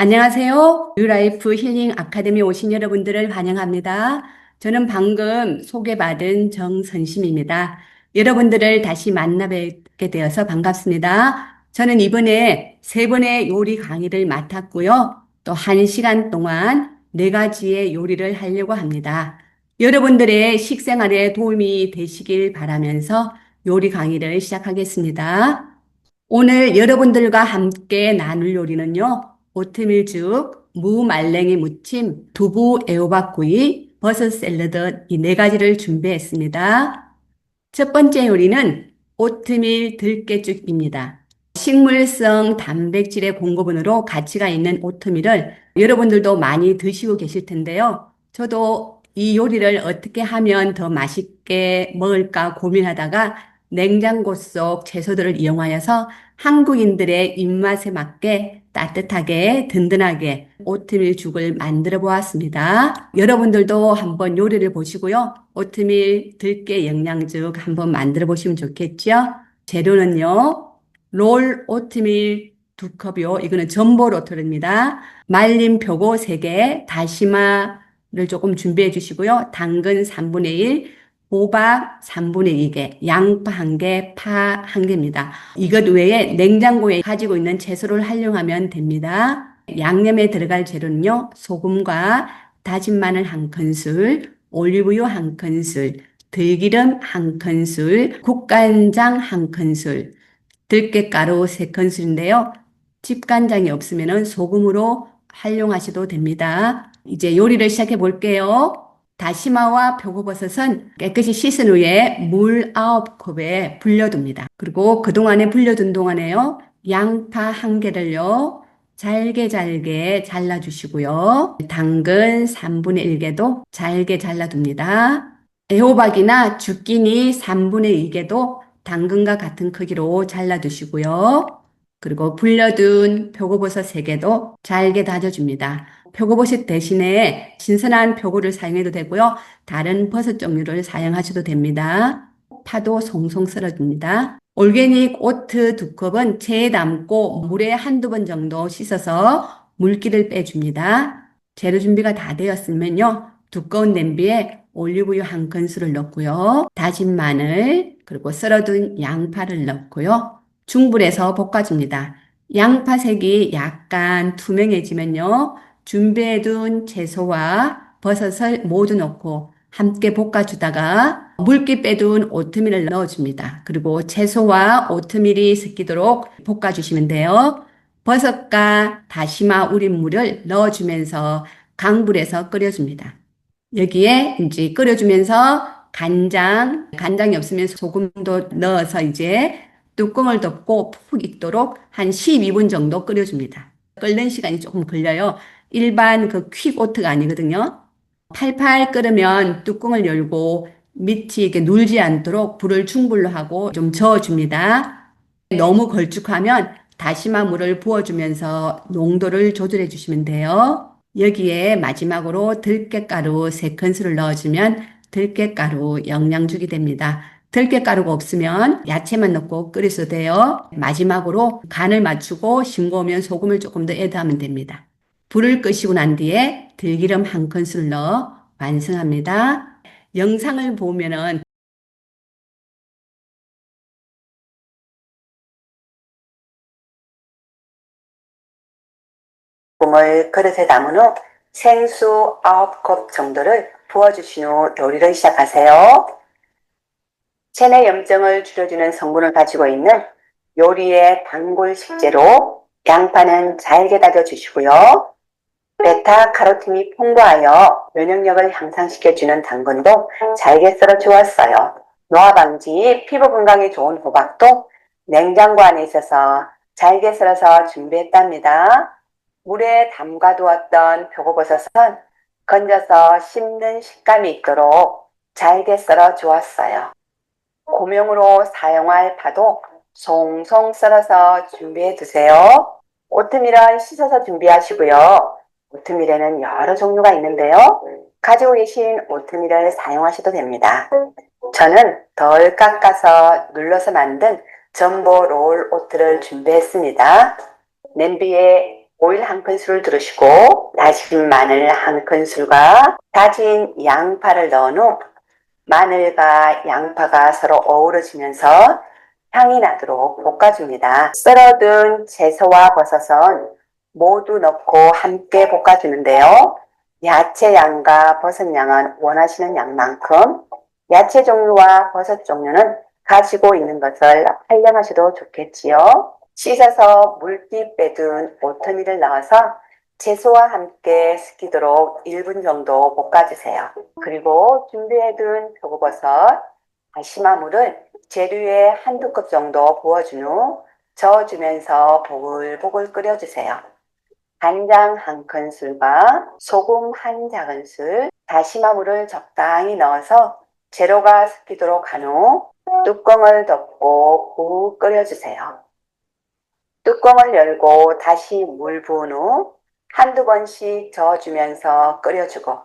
안녕하세요. 뉴라이프 힐링 아카데미 오신 여러분들을 환영합니다. 저는 방금 소개받은 정선심입니다. 여러분들을 다시 만나 뵙게 되어서 반갑습니다. 저는 이번에 세 번의 요리 강의를 맡았고요. 또 1시간 동안 4가지의 요리를 하려고 합니다. 여러분들의 식생활에 도움이 되시길 바라면서 요리 강의를 시작하겠습니다. 오늘 여러분들과 함께 나눌 요리는요, 오트밀죽, 무말랭이 무침, 두부 애호박구이, 버섯 샐러드 이 4가지를 준비했습니다. 첫 번째 요리는 오트밀 들깨죽입니다. 식물성 단백질의 공급원으로 가치가 있는 오트밀을 여러분들도 많이 드시고 계실 텐데요. 저도 이 요리를 어떻게 하면 더 맛있게 먹을까 고민하다가 냉장고 속 채소들을 이용하여서 한국인들의 입맛에 맞게 따뜻하게 든든하게 오트밀 죽을 만들어 보았습니다. 여러분들도 한번 요리를 보시고요. 오트밀 들깨 영양죽 한번 만들어 보시면 좋겠죠? 재료는요. 롤 오트밀 2컵이요. 이거는 전보 로토입니다. 말린 표고 3개, 다시마를 조금 준비해 주시고요. 당근 3분의 1, 호박 3분의 2개, 양파 1개, 파 1개입니다. 이것 외에 냉장고에 가지고 있는 채소를 활용하면 됩니다. 양념에 들어갈 재료는요. 소금과 다진 마늘 1큰술, 올리브유 1큰술, 들기름 1큰술, 국간장 1큰술, 들깨가루 3큰술인데요. 집간장이 없으면 소금으로 활용하셔도 됩니다. 이제 요리를 시작해 볼게요. 다시마와 표고버섯은 깨끗이 씻은 후에 물 9컵에 불려둡니다. 그리고 그동안에 불려둔 동안에요. 양파 1개를요. 잘게 잘게 잘라주시고요. 당근 3분의 1개도 잘게 잘라둡니다. 애호박이나 주끼니 3분의 2개도 당근과 같은 크기로 잘라두시고요. 그리고 불려둔 표고버섯 3개도 잘게 다져줍니다. 표고버섯 대신에 신선한 표고를 사용해도 되고요. 다른 버섯 종류를 사용하셔도 됩니다. 파도 송송 썰어줍니다. 올게닉 오트 2컵은 체에 담고 물에 한두 번 정도 씻어서 물기를 빼줍니다. 재료 준비가 다 되었으면요. 두꺼운 냄비에 올리브유 1큰술을 넣고요. 다진 마늘, 그리고 썰어둔 양파를 넣고요. 중불에서 볶아줍니다. 양파 색이 약간 투명해지면요. 준비해둔 채소와 버섯을 모두 넣고 함께 볶아주다가 물기 빼둔 오트밀을 넣어줍니다. 그리고 채소와 오트밀이 섞이도록 볶아주시면 돼요. 버섯과 다시마 우린 물을 넣어주면서 강불에서 끓여줍니다. 여기에 이제 끓여주면서 간장이 없으면 소금도 넣어서 이제 뚜껑을 덮고 푹 익도록 한 12분 정도 끓여줍니다. 끓는 시간이 조금 걸려요. 일반 그 퀵오트가 아니거든요. 팔팔 끓으면 뚜껑을 열고 밑이 이렇게 눌지 않도록 불을 중불로 하고 좀 저어줍니다. 너무 걸쭉하면 다시마 물을 부어주면서 농도를 조절해 주시면 돼요. 여기에 마지막으로 들깨가루 3큰술을 넣어주면 들깨가루 영양죽이 됩니다. 들깨가루가 없으면 야채만 넣고 끓여도 돼요. 마지막으로 간을 맞추고 싱거우면 소금을 조금 더 애드하면 됩니다. 불을 끄시고 난 뒤에 들기름 1큰술 넣어 완성합니다. 영상을 보면은 을 그릇에 담은 후 생수 9컵 정도를 부어주신 후 요리를 시작하세요. 체내 염증을 줄여주는 성분을 가지고 있는 요리의 단골 식재로 양파는 잘게 다져주시고요. 베타카로틴이 풍부하여 면역력을 향상시켜주는 당근도 잘게 썰어 주었어요. 노화 방지, 피부 건강에 좋은 호박도 냉장고 안에 있어서 잘게 썰어서 준비했답니다. 물에 담가두었던 표고버섯은 건져서 씹는 식감이 있도록 잘게 썰어 주었어요. 고명으로 사용할 파도 송송 썰어서 준비해 두세요. 오트밀은 씻어서 준비하시고요. 오트밀에는 여러 종류가 있는데요. 가지고 계신 오트밀을 사용하셔도 됩니다. 저는 덜 깎아서 눌러서 만든 전보 롤 오트를 준비했습니다. 냄비에 오일 한 큰술을 두르시고 다진 마늘 한 큰술과 다진 양파를 넣은 후 마늘과 양파가 서로 어우러지면서 향이 나도록 볶아줍니다. 썰어둔 채소와 버섯은 모두 넣고 함께 볶아주는데요. 야채 양과 버섯 양은 원하시는 양만큼, 야채 종류와 버섯 종류는 가지고 있는 것을 활용하셔도 좋겠지요. 씻어서 물기 빼둔 오트밀을 넣어서 채소와 함께 섞이도록 1분 정도 볶아주세요. 그리고 준비해둔 표고버섯, 다시마물을 재료에 한두 컵 정도 부어준 후 저어주면서 보글보글 끓여주세요. 간장 한 큰술과 소금 한 작은술, 다시마물을 적당히 넣어서 재료가 섞이도록 한 후 뚜껑을 덮고 푹 끓여주세요. 뚜껑을 열고 다시 물 부은 후 한두 번씩 저어주면서 끓여주고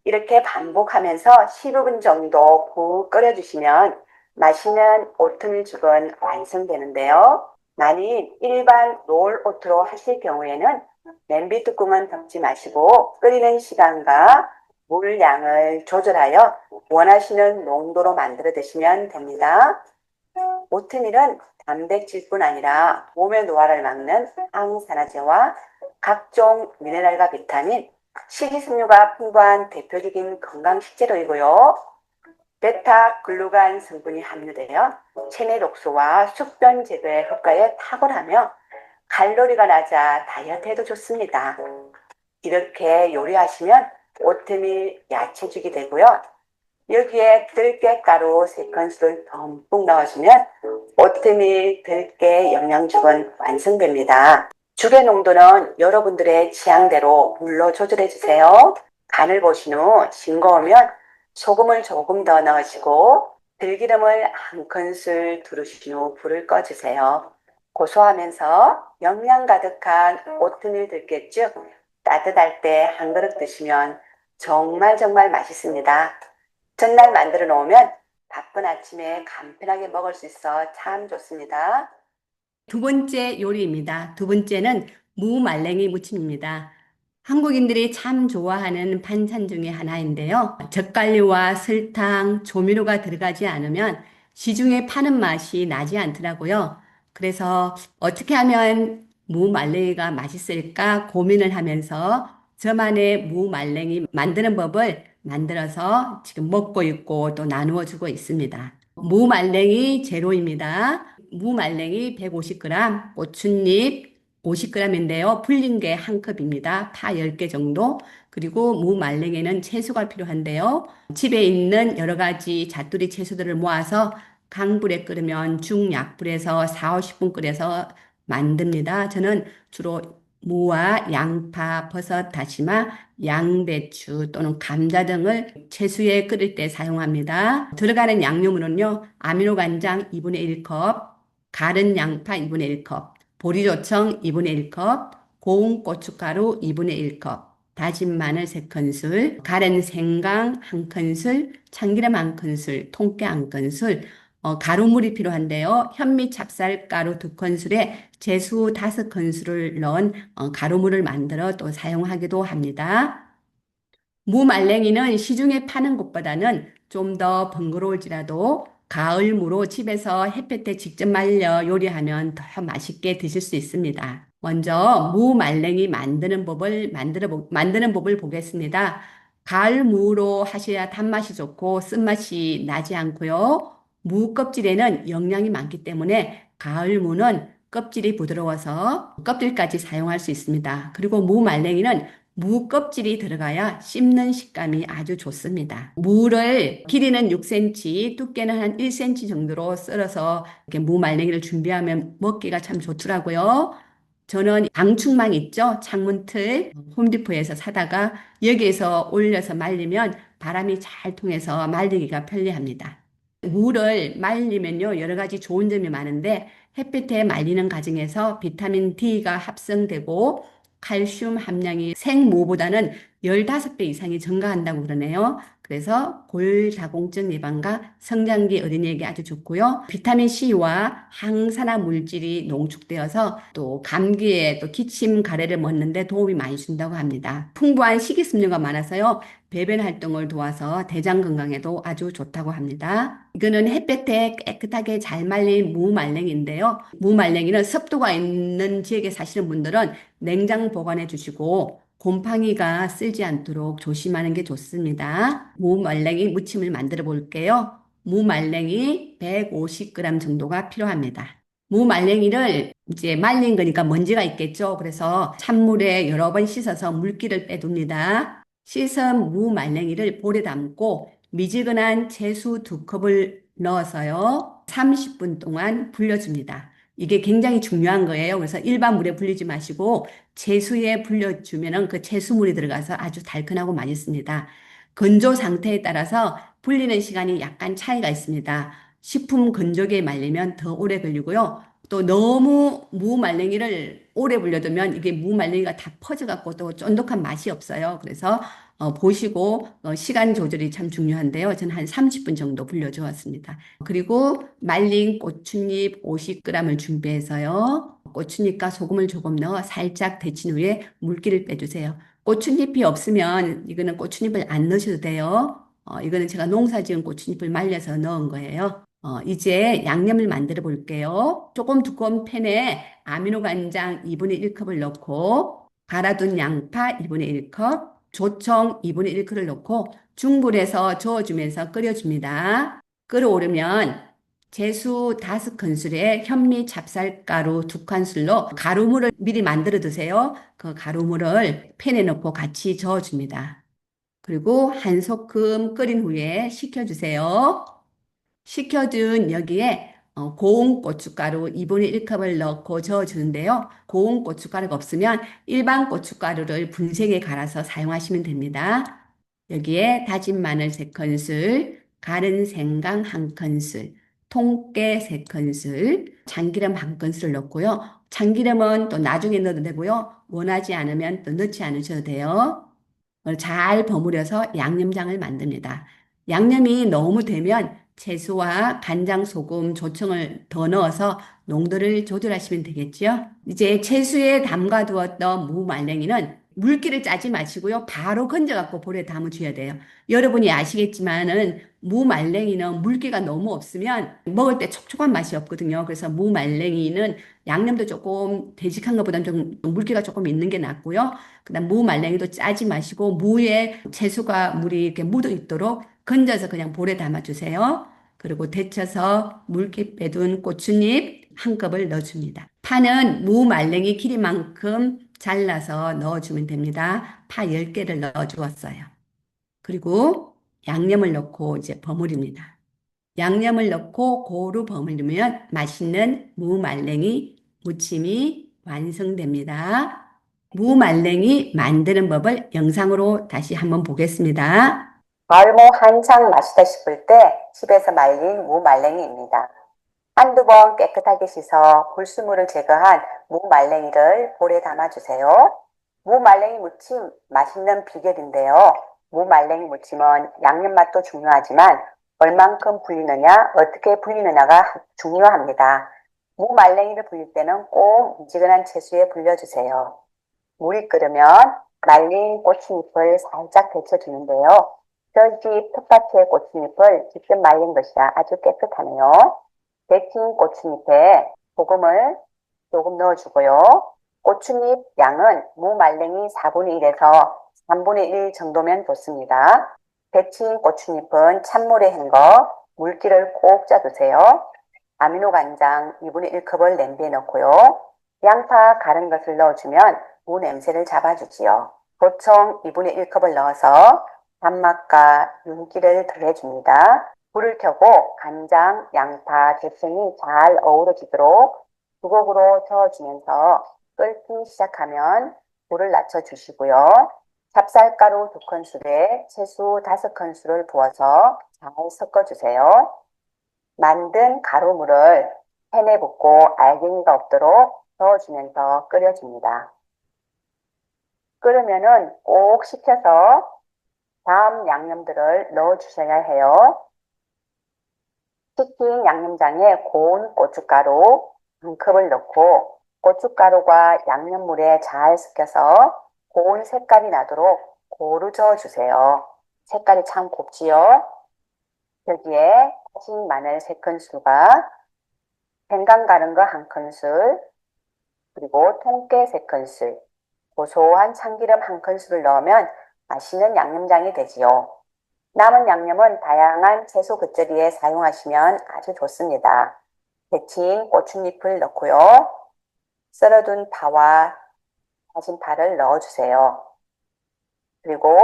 이렇게 반복하면서 15분 정도 푹 끓여주시면 맛있는 오트밀죽은 완성되는데요. 만일 일반 롤오트로 하실 경우에는 냄비 뚜껑은 덮지 마시고 끓이는 시간과 물 양을 조절하여 원하시는 농도로 만들어 드시면 됩니다. 오트밀은 단백질뿐 아니라 몸의 노화를 막는 항산화제와 각종 미네랄과 비타민, 식이섬유가 풍부한 대표적인 건강 식재료이고요. 베타글루간 성분이 함유되어 체내 독소와 숙변 제거의 효과에 탁월하며 칼로리가 낮아 다이어트에도 좋습니다. 이렇게 요리하시면 오트밀 야채죽이 되고요. 여기에 들깨가루 3큰술을 듬뿍 넣어주면 오트밀 들깨 영양죽은 완성됩니다. 죽의 농도는 여러분들의 취향대로 물로 조절해주세요. 간을 보신 후 싱거우면 소금을 조금 더 넣으시고 들기름을 한 큰술 두르신 후 불을 꺼주세요. 고소하면서 영양 가득한 오트밀 들깨죽 따뜻할 때 한 그릇 드시면 정말 맛있습니다. 전날 만들어 놓으면 바쁜 아침에 간편하게 먹을 수 있어 참 좋습니다. 두 번째 요리입니다. 두 번째는 무말랭이 무침입니다. 한국인들이 참 좋아하는 반찬 중에 하나인데요. 젓갈류와 설탕, 조미료가 들어가지 않으면 시중에 파는 맛이 나지 않더라고요. 그래서 어떻게 하면 무말랭이가 맛있을까 고민을 하면서 저만의 무말랭이 만드는 법을 만들어서 지금 먹고 있고 또 나누어 주고 있습니다. 무말랭이 재료입니다. 무말랭이 150g, 고춧잎 50g인데요. 불린 게 한 컵입니다. 파 10개 정도. 그리고 무말랭이는 채소가 필요한데요. 집에 있는 여러 가지 잣두리 채소들을 모아서 강불에 끓으면 중약불에서 4, 50분 끓여서 만듭니다. 저는 주로 무와 양파, 버섯, 다시마, 양배추 또는 감자 등을 채소에 끓일 때 사용합니다. 들어가는 양념으로는요. 아미노간장 2분의 1컵, 갈은 양파 2분의 1컵, 보리조청 2분의 1컵, 고운 고춧가루 2분의 1컵, 다진 마늘 3큰술, 갈은 생강 1큰술, 참기름 1큰술, 통깨 1큰술, 가루물이 필요한데요. 현미 찹쌀가루 2큰술에 제수 5큰술을 넣은 가루물을 만들어 또 사용하기도 합니다. 무말랭이는 시중에 파는 것보다는 좀 더 번거로울지라도 가을무로 집에서 햇볕에 직접 말려 요리하면 더 맛있게 드실 수 있습니다. 먼저 무말랭이 만드는 법을 보겠습니다. 가을무로 하셔야 단맛이 좋고 쓴맛이 나지 않고요. 무 껍질에는 영양이 많기 때문에 가을무는 껍질이 부드러워서 껍질까지 사용할 수 있습니다. 그리고 무말랭이는 무 껍질이 들어가야 씹는 식감이 아주 좋습니다. 무를 길이는 6cm, 두께는 한 1cm 정도로 썰어서 이렇게 무말랭이를 준비하면 먹기가 참 좋더라고요. 저는 방충망 있죠? 창문틀 홈디포에서 사다가 여기에서 올려서 말리면 바람이 잘 통해서 말리기가 편리합니다. 무를 말리면요, 여러 가지 좋은 점이 많은데 햇빛에 말리는 과정에서 비타민 D가 합성되고 칼슘 함량이 생무보다는 15배 이상이 증가한다고 그러네요. 그래서 골다공증 예방과 성장기 어린이에게 아주 좋고요. 비타민 C와 항산화 물질이 농축되어서 또 감기에 또 기침, 가래를 먹는데 도움이 많이 준다고 합니다. 풍부한 식이섬유가 많아서요. 배변 활동을 도와서 대장 건강에도 아주 좋다고 합니다. 이거는 햇볕에 깨끗하게 잘 말린 무말랭이인데요. 무말랭이는 습도가 있는 지역에 사시는 분들은 냉장 보관해 주시고 곰팡이가 쓸지 않도록 조심하는 게 좋습니다. 무말랭이 무침을 만들어 볼게요. 무말랭이 150g 정도가 필요합니다. 무말랭이를 이제 말린 거니까 먼지가 있겠죠. 그래서 찬물에 여러 번 씻어서 물기를 빼둡니다. 씻은 무말랭이를 볼에 담고 미지근한 채수 2컵을 넣어서요. 30분 동안 불려줍니다. 이게 굉장히 중요한 거예요. 그래서 일반 물에 불리지 마시고 채수에 불려주면은 그 채수물이 들어가서 아주 달큰하고 맛있습니다. 건조 상태에 따라서 불리는 시간이 약간 차이가 있습니다. 식품 건조기에 말리면 더 오래 걸리고요. 또 너무 무말랭이를 오래 불려두면 이게 무말랭이가 다 퍼져갖고 또 쫀득한 맛이 없어요. 그래서 보시고 시간 조절이 참 중요한데요. 저는 한 30분 정도 불려주었습니다. 그리고 말린 고추잎 50g을 준비해서요. 고추잎과 소금을 조금 넣어 살짝 데친 후에 물기를 빼주세요. 고추잎이 없으면 이거는 고추잎을 안 넣으셔도 돼요. 이거는 제가 농사 지은 고추잎을 말려서 넣은 거예요. 이제 양념을 만들어 볼게요. 조금 두꺼운 팬에 아미노간장 2분의 1컵을 넣고 갈아둔 양파 2분의 1컵, 조청 2분의 1컵을 넣고 중불에서 저어주면서 끓여줍니다. 끓어오르면 제수 5큰술에 현미 찹쌀가루 2큰술로 가루물을 미리 만들어 두세요. 그 가루물을 팬에 넣고 같이 저어줍니다. 그리고 한 소끔 끓인 후에 식혀주세요. 식혀둔 여기에 고운 고춧가루 2분의 1컵을 넣고 저어주는데요. 고운 고춧가루가 없으면 일반 고춧가루를 분쇄에 갈아서 사용하시면 됩니다. 여기에 다진 마늘 3큰술, 갈은 생강 1큰술, 통깨 3큰술, 참기름 1큰술을 넣고요. 참기름은 또 나중에 넣어도 되고요. 원하지 않으면 또 넣지 않으셔도 돼요. 잘 버무려서 양념장을 만듭니다. 양념이 너무 되면 채소와 간장, 소금, 조청을 더 넣어서 농도를 조절하시면 되겠죠. 이제 채소에 담가 두었던 무말랭이는 물기를 짜지 마시고요. 바로 건져갖고 볼에 담아줘야 돼요. 여러분이 아시겠지만은 무말랭이는 물기가 너무 없으면 먹을 때 촉촉한 맛이 없거든요. 그래서 무말랭이는 양념도 조금 되직한 것보다는 좀 물기가 조금 있는 게 낫고요. 그다음 무말랭이도 짜지 마시고 무에 채소가 물이 이렇게 묻어 있도록 건져서 그냥 볼에 담아주세요. 그리고 데쳐서 물기 빼둔 고추잎 1컵을 넣어줍니다. 파는 무말랭이 길이만큼 잘라서 넣어주면 됩니다. 파 10개를 넣어주었어요. 그리고 양념을 넣고 이제 버무립니다. 양념을 넣고 고루 버무리면 맛있는 무말랭이 무침이 완성됩니다. 무말랭이 만드는 법을 영상으로 다시 한번 보겠습니다. 말모 한창 마시다 싶을 때 집에서 말린 무말랭이입니다. 한두 번 깨끗하게 씻어 불순물을 제거한 무말랭이를 볼에 담아주세요. 무말랭이 무침 맛있는 비결인데요. 무말랭이 무침은 양념 맛도 중요하지만 얼만큼 불리느냐, 어떻게 불리느냐가 중요합니다. 무말랭이를 불릴 때는 꼭 미지근한 채수에 불려주세요. 물이 끓으면 말린 고추잎을 살짝 데쳐주는데요. 저희 집 텃밭의 고추잎을 직접 말린 것이라 아주 깨끗하네요. 데친 고추잎에 소금을 조금 넣어주고요. 고추잎 양은 무말랭이 4분의 1에서 3분의 1 정도면 좋습니다. 데친 고추잎은 찬물에 헹궈 물기를 꼭 짜주세요. 아미노간장 2분의 1컵을 냄비에 넣고요. 양파 갈은 것을 넣어주면 무 냄새를 잡아주지요. 조청 2분의 1컵을 넣어서 단맛과 윤기를 더해줍니다. 불을 켜고 간장, 양파, 대청이 잘 어우러지도록 두곡으로 저어주면서 끓기 시작하면 불을 낮춰주시고요. 찹쌀가루 2큰술에 채소 5큰술을 부어서 잘 섞어주세요. 만든 가루물을 팬에 붓고 알갱이가 없도록 저어주면서 끓여줍니다. 끓으면은 꼭 식혀서 다음 양념들을 넣어주셔야 해요. 치킨 양념장에 고운 고춧가루 1컵을 넣고 고춧가루가 양념물에 잘 섞여서 고운 색깔이 나도록 고루 저어주세요. 색깔이 참 곱지요. 여기에 다진 마늘 3큰술과 생강 가른 거 1큰술, 그리고 통깨 3큰술, 고소한 참기름 1큰술을 넣으면 맛있는 양념장이 되지요. 남은 양념은 다양한 채소 겉절이에 사용하시면 아주 좋습니다. 데친 고춧잎을 넣고요. 썰어둔 파와 다진 파를 넣어주세요. 그리고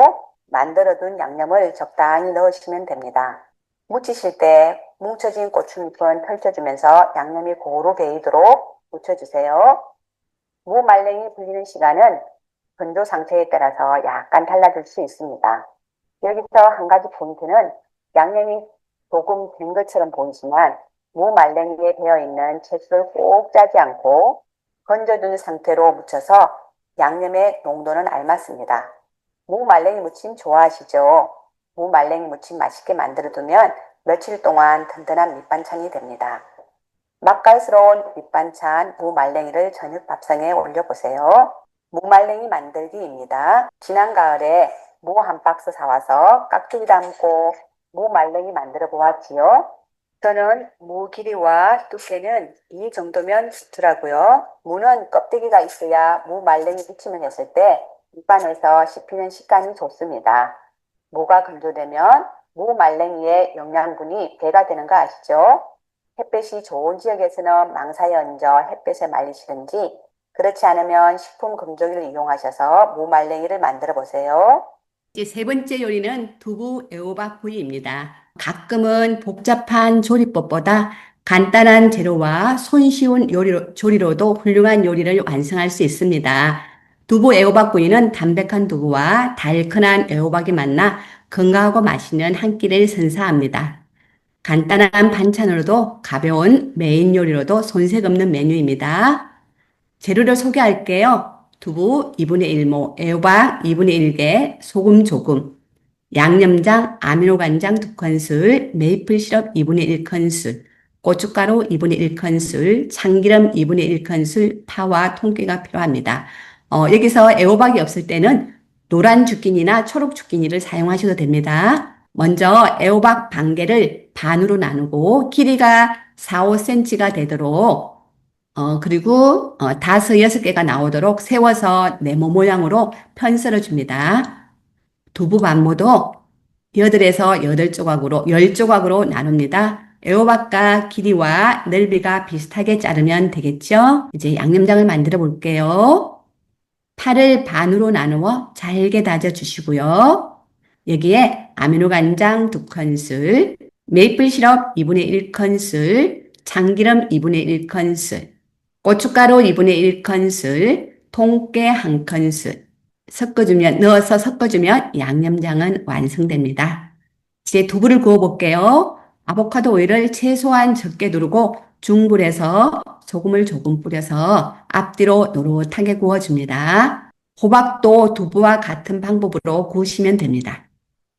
만들어둔 양념을 적당히 넣으시면 됩니다. 무치실 때 뭉쳐진 고추잎은 펼쳐주면서 양념이 고루 배이도록 묻혀주세요. 무말랭이 불리는 시간은 건조 상태에 따라서 약간 달라질 수 있습니다. 여기서 한 가지 포인트는 양념이 조금 된 것처럼 보이지만 무말랭이에 되어있는 채소를 꼭 짜지 않고 건져둔 상태로 무쳐서 양념의 농도는 알맞습니다. 무말랭이 무침 좋아하시죠? 무말랭이 무침 맛있게 만들어두면 며칠 동안 든든한 밑반찬이 됩니다. 맛깔스러운 밑반찬 무말랭이를 저녁 밥상에 올려보세요. 무말랭이 만들기입니다. 지난 가을에 무 한 박스 사와서 깍두기 담고 무말랭이 만들어 보았지요. 저는 무 길이와 두께는 이 정도면 좋더라고요. 무는 껍데기가 있어야 무말랭이 무침을 했을 때 입안에서 씹히는 식감이 좋습니다. 무가 건조되면 무말랭이의 영양분이 배가 되는 거 아시죠? 햇볕이 좋은 지역에서는 망사에 얹어 햇볕에 말리시든지 그렇지 않으면 식품 건조기를 이용하셔서 무말랭이를 만들어 보세요. 이제 세 번째 요리는 두부 애호박 구이입니다. 가끔은 복잡한 조리법보다 간단한 재료와 손쉬운 조리로도 훌륭한 요리를 완성할 수 있습니다. 두부 애호박 구이는 담백한 두부와 달큰한 애호박이 만나 건강하고 맛있는 한 끼를 선사합니다. 간단한 반찬으로도 가벼운 메인 요리로도 손색 없는 메뉴입니다. 재료를 소개할게요. 두부 2분의 1모, 애호박 2분의 1개, 소금 조금, 양념장 아미노간장 2큰술, 메이플 시럽 2분의 1큰술, 고춧가루 2분의 1큰술, 참기름 2분의 1큰술, 파와 통깨가 필요합니다. 여기서 애호박이 없을 때는 노란 주끼니나 초록 주끼니를 사용하셔도 됩니다. 먼저 애호박 반 개를 반으로 나누고 길이가 4, 5cm가 되도록 그리고 5, 6개가 나오도록 세워서 네모 모양으로 편썰어 줍니다. 두부 반모도 8에서 8조각으로, 10조각으로 나눕니다. 애호박과 길이와 넓이가 비슷하게 자르면 되겠죠? 이제 양념장을 만들어 볼게요. 파를 반으로 나누어 잘게 다져 주시고요. 여기에 아미노간장 2큰술, 메이플 시럽 2분의 1큰술, 참기름 2분의 1큰술, 고춧가루 2분의 1큰술, 통깨 1큰술 넣어서 섞어주면 양념장은 완성됩니다. 이제 두부를 구워 볼게요. 아보카도 오일을 최소한 적게 두르고 중불에서 소금을 조금 뿌려서 앞뒤로 노릇하게 구워줍니다. 호박도 두부와 같은 방법으로 구우시면 됩니다.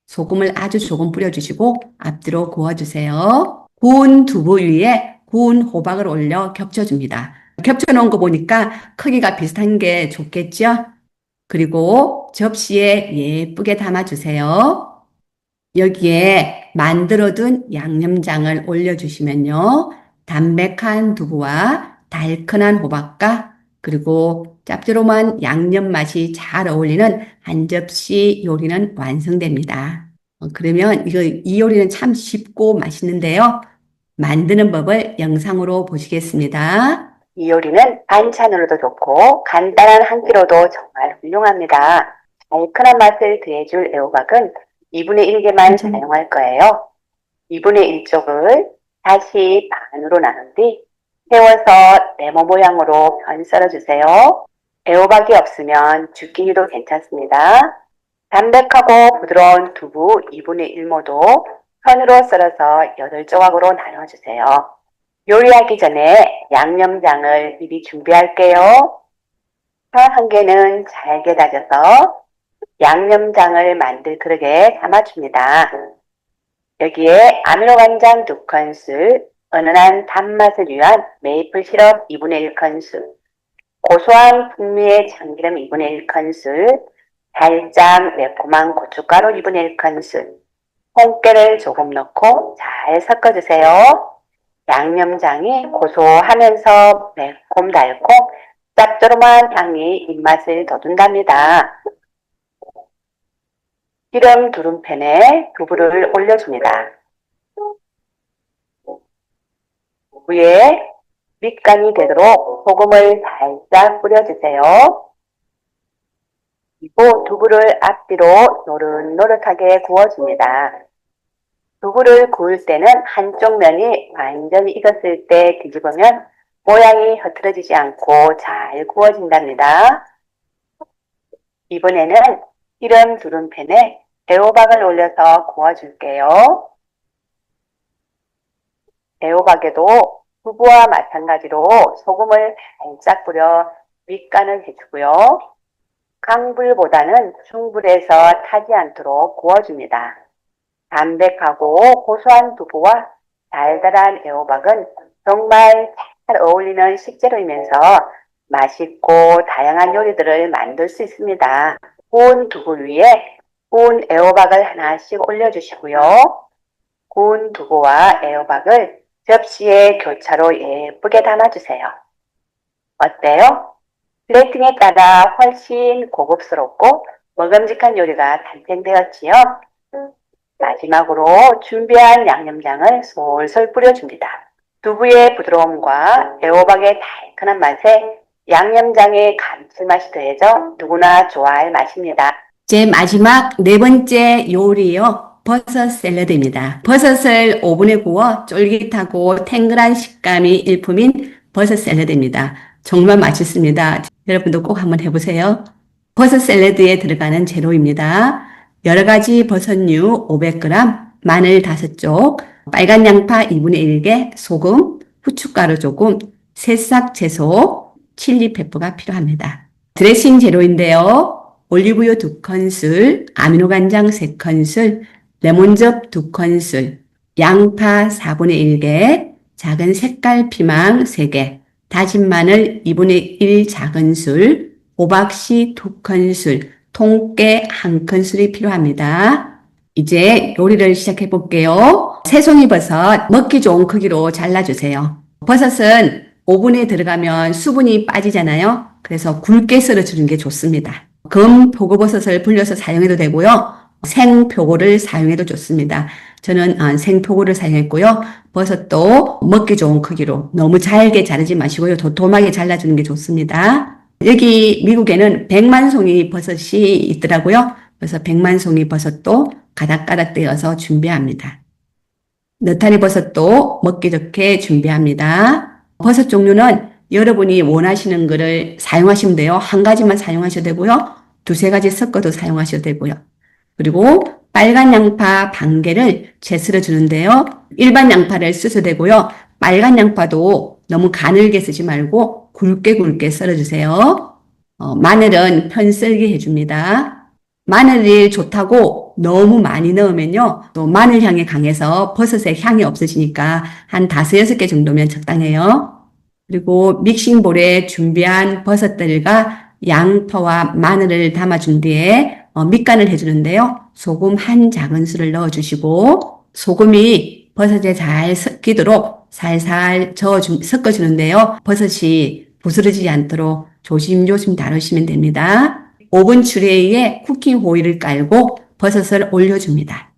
소금을 아주 조금 뿌려주시고 앞뒤로 구워주세요. 구운 두부 위에 구운 호박을 올려 겹쳐줍니다. 겹쳐놓은 거 보니까 크기가 비슷한 게 좋겠죠? 그리고 접시에 예쁘게 담아주세요. 여기에 만들어둔 양념장을 올려주시면요. 담백한 두부와 달큰한 호박과 그리고 짭조름한 양념 맛이 잘 어울리는 한 접시 요리는 완성됩니다. 그러면 이 요리는 참 쉽고 맛있는데요. 만드는 법을 영상으로 보시겠습니다. 이 요리는 반찬으로도 좋고 간단한 한 끼로도 정말 훌륭합니다. 달큰한 맛을 더해줄 애호박은 2분의 1개만 사용할 거예요. 2분의 1쪽을 다시 반으로 나눈 뒤 세워서 네모 모양으로 편 썰어주세요. 애호박이 없으면 주끼니도 괜찮습니다. 담백하고 부드러운 두부 2분의 1모도 편으로 썰어서 8조각으로 나눠주세요. 요리하기 전에 양념장을 미리 준비할게요. 파 한 개는 잘게 다져서 양념장을 만들 그릇에 담아줍니다. 여기에 아미노간장 2큰술, 은은한 단맛을 위한 메이플 시럽 2분의 1큰술, 고소한 풍미의 참기름 2분의 1큰술, 살짝 매콤한 고춧가루 2분의 1큰술, 홍깨를 조금 넣고 잘 섞어주세요. 양념장이 고소하면서 매콤 달콤 짭조름한 향이 입맛을 돋운답니다. 기름 두른팬에 두부를 올려줍니다. 위에 밑간이 되도록 소금을 살짝 뿌려주세요. 그리고 두부를 앞뒤로 노릇노릇하게 구워줍니다. 두부를 구울 때는 한쪽 면이 완전히 익었을 때 뒤집으면 모양이 흐트러지지 않고 잘 구워진답니다. 이번에는 기름 두른 팬에 애호박을 올려서 구워줄게요. 애호박에도 두부와 마찬가지로 소금을 살짝 뿌려 밑간을 해주고요. 강불보다는 중불에서 타지 않도록 구워줍니다. 담백하고 고소한 두부와 달달한 애호박은 정말 잘 어울리는 식재료이면서 맛있고 다양한 요리들을 만들 수 있습니다. 구운 두부 위에 구운 애호박을 하나씩 올려주시고요. 구운 두부와 애호박을 접시에 교차로 예쁘게 담아주세요. 어때요? 플레이팅에 따라 훨씬 고급스럽고 먹음직한 요리가 탄생되었지요. 마지막으로 준비한 양념장을 솔솔 뿌려줍니다. 두부의 부드러움과 애호박의 달큰한 맛에 양념장의 감칠맛이 더해져 누구나 좋아할 맛입니다. 이제 마지막 네 번째 요리요. 버섯 샐러드입니다. 버섯을 오븐에 구워 쫄깃하고 탱글한 식감이 일품인 버섯 샐러드입니다. 정말 맛있습니다. 여러분도 꼭 한번 해보세요. 버섯 샐러드에 들어가는 재료입니다. 여러 가지 버섯류 500g, 마늘 5쪽, 빨간 양파 2분의 1개, 소금, 후춧가루 조금, 새싹 채소, 칠리 페퍼가 필요합니다. 드레싱 재료인데요. 올리브유 2큰술, 아미노간장 3큰술, 레몬즙 2큰술, 양파 4분의 1개, 작은 색깔 피망 3개, 다진 마늘 2분의 1 작은술, 호박씨 2큰술, 통깨 1큰술이 필요합니다. 이제 요리를 시작해 볼게요. 새송이 버섯 먹기 좋은 크기로 잘라주세요. 버섯은 오븐에 들어가면 수분이 빠지잖아요. 그래서 굵게 썰어주는 게 좋습니다. 금 표고버섯을 불려서 사용해도 되고요. 생표고를 사용해도 좋습니다. 저는 생표고를 사용했고요. 버섯도 먹기 좋은 크기로 너무 잘게 자르지 마시고요. 도톰하게 잘라주는 게 좋습니다. 여기 미국에는 백만송이 버섯이 있더라고요. 그래서 백만송이 버섯도 가닥가닥 떼어서 준비합니다. 느타리 버섯도 먹기 좋게 준비합니다. 버섯 종류는 여러분이 원하시는 거를 사용하시면 돼요. 한 가지만 사용하셔도 되고요. 두세 가지 섞어도 사용하셔도 되고요. 그리고 빨간 양파 반 개를 채 썰어 주는데요. 일반 양파를 쓰셔도 되고요. 빨간 양파도 너무 가늘게 쓰지 말고 굵게 썰어주세요. 마늘은 편썰기 해줍니다. 마늘이 좋다고 너무 많이 넣으면요. 또 마늘 향이 강해서 버섯의 향이 없어지니까 한 5, 6개 정도면 적당해요. 그리고 믹싱볼에 준비한 버섯들과 양파와 마늘을 담아준 뒤에 밑간을 해주는데요. 소금 한 작은술을 넣어주시고 소금이 버섯에 잘 섞이도록 살살 섞어주는데요. 버섯이 부스러지지 않도록 조심조심 다루시면 됩니다. 오븐 트레이에 쿠킹 호일을 깔고 버섯을 올려줍니다.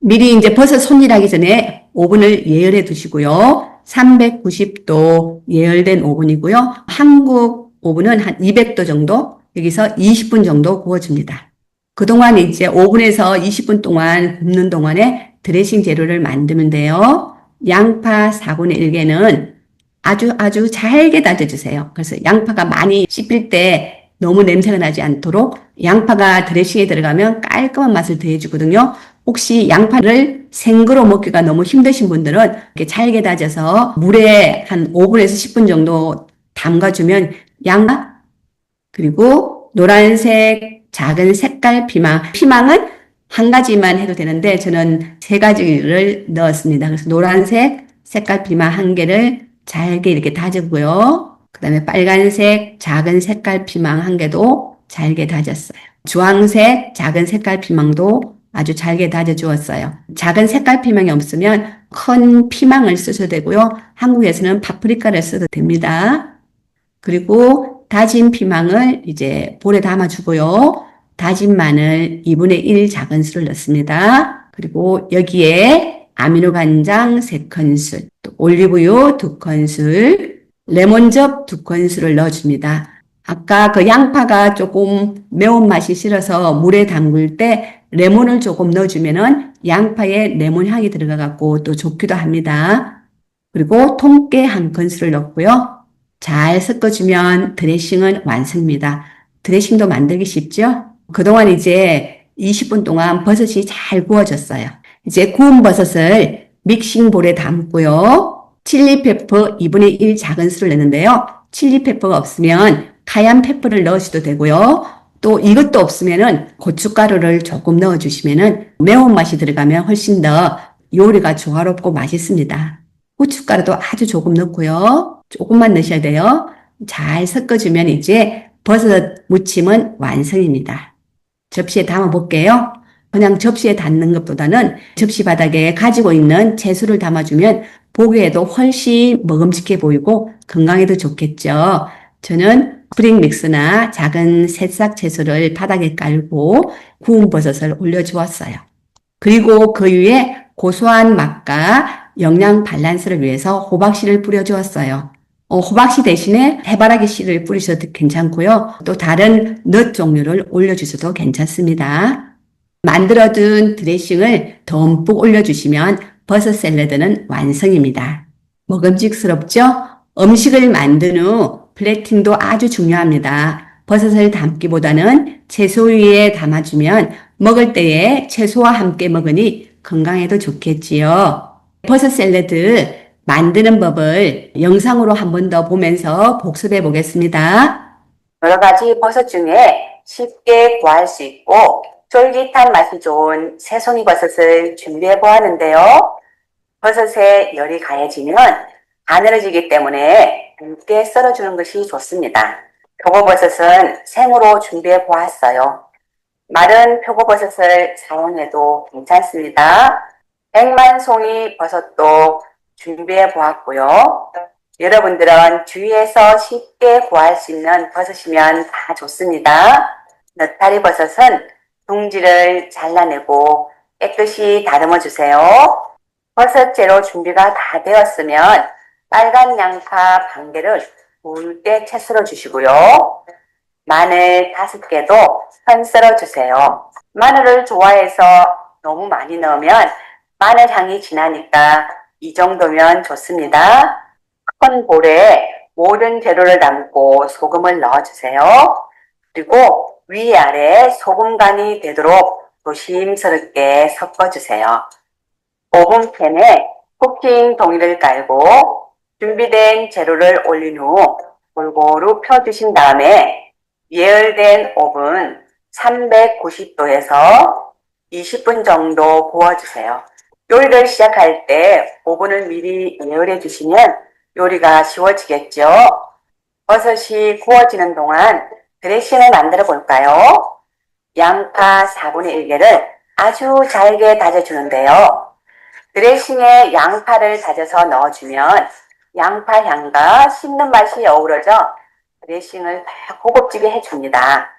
미리 이제 버섯 손질하기 전에 오븐을 예열해 두시고요. 390도 예열된 오븐이고요. 한국 오븐은 한 200도 정도, 여기서 20분 정도 구워줍니다. 그동안 이제 오븐에서 20분 동안 굽는 동안에 드레싱 재료를 만들면 돼요. 양파 4분의 1개는 아주 잘게 다져주세요. 그래서 양파가 많이 씹힐 때 너무 냄새가 나지 않도록 양파가 드레싱에 들어가면 깔끔한 맛을 더해주거든요. 혹시 양파를 생으로 먹기가 너무 힘드신 분들은 이렇게 잘게 다져서 물에 한 5분에서 10분 정도 담가주면 양파 그리고 노란색 작은 색깔 피망. 피망은 한 가지만 해도 되는데 저는 세 가지를 넣었습니다. 그래서 노란색 색깔 피망 한 개를 잘게 이렇게 다졌고요. 그 다음에 빨간색 작은 색깔 피망 한 개도 잘게 다졌어요. 주황색 작은 색깔 피망도 아주 잘게 다져 주었어요. 작은 색깔 피망이 없으면 큰 피망을 쓰셔도 되고요. 한국에서는 파프리카를 써도 됩니다. 그리고 다진 피망을 이제 볼에 담아주고요. 다진 마늘 2분의 1 작은술을 넣습니다. 그리고 여기에 아미노간장 3큰술, 또 올리브유 2큰술, 레몬즙 2큰술을 넣어줍니다. 아까 그 양파가 조금 매운맛이 싫어서 물에 담글 때 레몬을 조금 넣어주면은 양파에 레몬 향이 들어가갖고 또 좋기도 합니다. 그리고 통깨 1큰술을 넣고요. 잘 섞어주면 드레싱은 완성입니다. 드레싱도 만들기 쉽죠? 그동안 이제 20분 동안 버섯이 잘 구워졌어요. 이제 구운 버섯을 믹싱볼에 담고요. 칠리페퍼 2분의 1 작은술을 넣는데요. 칠리페퍼가 없으면 카얀 페퍼를 넣으셔도 되고요. 또 이것도 없으면은 고춧가루를 조금 넣어주시면은 매운맛이 들어가면 훨씬 더 요리가 조화롭고 맛있습니다. 고춧가루도 아주 조금 넣고요. 조금만 넣으셔야 돼요. 잘 섞어주면 이제 버섯 무침은 완성입니다. 접시에 담아 볼게요. 그냥 접시에 담는 것보다는 접시 바닥에 가지고 있는 채소를 담아주면 보기에도 훨씬 먹음직해 보이고 건강에도 좋겠죠. 저는 스프링 믹스나 작은 새싹 채소를 바닥에 깔고 구운 버섯을 올려주었어요. 그리고 그 위에 고소한 맛과 영양 밸런스를 위해서 호박씨를 뿌려주었어요. 호박씨 대신에 해바라기 씨를 뿌리셔도 괜찮고요. 또 다른 넛 종류를 올려주셔도 괜찮습니다. 만들어둔 드레싱을 듬뿍 올려주시면 버섯 샐러드는 완성입니다. 먹음직스럽죠? 음식을 만든 후 플레이팅도 아주 중요합니다. 버섯을 담기보다는 채소 위에 담아주면 먹을 때에 채소와 함께 먹으니 건강에도 좋겠지요. 버섯 샐러드 만드는 법을 영상으로 한 번 더 보면서 복습해 보겠습니다. 여러 가지 버섯 중에 쉽게 구할 수 있고 쫄깃한 맛이 좋은 새송이 버섯을 준비해 보았는데요. 버섯에 열이 가해지면 가늘어지기 때문에 굵게 썰어주는 것이 좋습니다. 표고버섯은 생으로 준비해 보았어요. 마른 표고버섯을 사용해도 괜찮습니다. 백만송이 버섯도 준비해 보았고요. 여러분들은 주위에서 쉽게 구할 수 있는 버섯이면 다 좋습니다. 느타리 버섯은 둥지를 잘라내고 깨끗이 다듬어 주세요. 버섯 재료 준비가 다 되었으면 빨간 양파 반 개를 굵게 채 썰어 주시고요. 마늘 5개도 선 썰어 주세요. 마늘을 좋아해서 너무 많이 넣으면 마늘 향이 진하니까 이 정도면 좋습니다. 큰 볼에 모든 재료를 담고 소금을 넣어주세요. 그리고 위아래 소금 간이 되도록 조심스럽게 섞어주세요. 오븐팬에 쿠킹 동이를 깔고 준비된 재료를 올린 후 골고루 펴주신 다음에 예열된 오븐 390도에서 20분 정도 구워주세요. 요리를 시작할 때 오븐을 미리 예열해 주시면 요리가 쉬워지겠죠. 버섯이 구워지는 동안 드레싱을 만들어 볼까요? 양파 4분의 1개를 아주 잘게 다져주는데요. 드레싱에 양파를 다져서 넣어주면 양파 향과 씹는 맛이 어우러져 드레싱을 더 고급지게 해줍니다.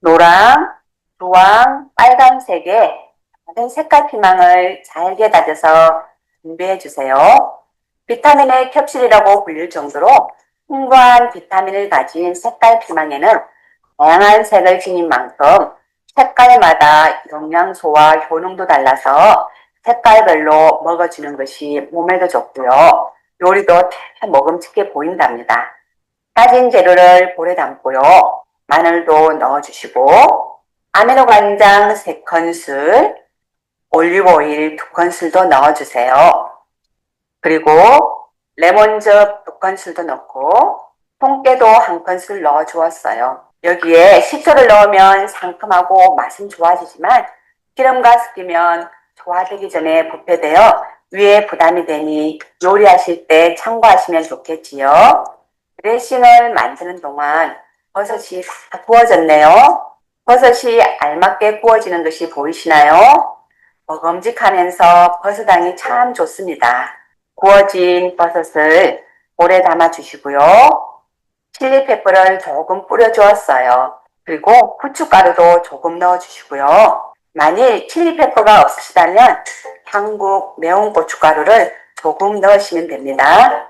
노랑, 주황, 빨간색의 다른 색깔 피망을 잘게 다져서 준비해 주세요. 비타민의 캡슐이라고 불릴 정도로 풍부한 비타민을 가진 색깔 피망에는 다양한 색을 지닌 만큼 색깔마다 영양소와 효능도 달라서 색깔별로 먹어주는 것이 몸에도 좋고요. 요리도 다 먹음직해 보인답니다. 다진 재료를 볼에 담고요. 마늘도 넣어주시고 아미노간장 3큰술, 올리브오일 2큰술도 넣어주세요. 그리고 레몬즙 2큰술도 넣고 통깨도 1큰술 넣어주었어요. 여기에 식초를 넣으면 상큼하고 맛은 좋아지지만 기름과 섞이면 소화되기 전에 부패되어 위에 부담이 되니 요리하실 때 참고하시면 좋겠지요. 드레싱을 만드는 동안 버섯이 다 구워졌네요. 버섯이 알맞게 구워지는 것이 보이시나요? 먹음직하면서 버섯향이 참 좋습니다. 구워진 버섯을 오래 담아 주시고요. 칠리페퍼를 조금 뿌려 주었어요. 그리고 후춧가루도 조금 넣어 주시고요. 만일 칠리페퍼가 없으시다면 한국 매운 고춧가루를 조금 넣으시면 됩니다.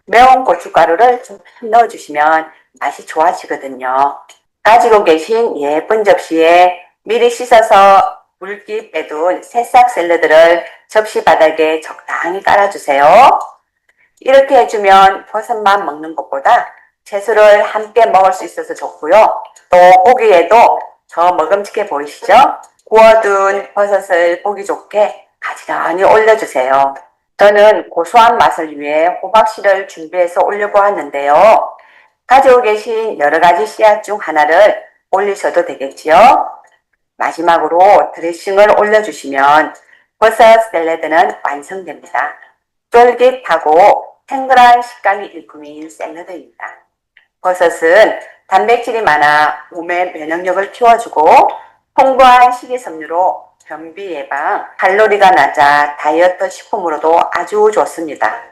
매운 고춧가루를 좀 넣어 주시면 맛이 좋아지거든요. 가지고 계신 예쁜 접시에 미리 씻어서 물기 빼둔 새싹 샐러드를 접시 바닥에 적당히 깔아주세요. 이렇게 해주면 버섯만 먹는 것보다 채소를 함께 먹을 수 있어서 좋고요. 또 보기에도 더 먹음직해 보이시죠? 구워둔 버섯을 보기 좋게 가지런히 올려주세요. 저는 고소한 맛을 위해 호박씨를 준비해서 올려보았는데요. 가지고 계신 여러 가지 씨앗 중 하나를 올리셔도 되겠지요. 마지막으로 드레싱을 올려주시면 버섯 샐러드는 완성됩니다. 쫄깃하고 탱글한 식감이 일품인 샐러드입니다. 버섯은 단백질이 많아 몸의 면역력을 키워주고 풍부한 식이섬유로 변비 예방, 칼로리가 낮아 다이어트 식품으로도 아주 좋습니다.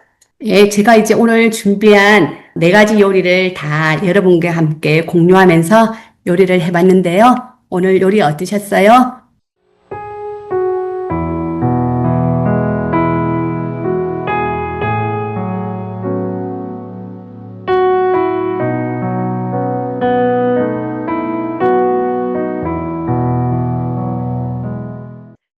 예, 제가 이제 오늘 준비한 4가지 요리를 다 여러분과 함께 공유하면서 요리를 해봤는데요. 오늘 요리 어떠셨어요?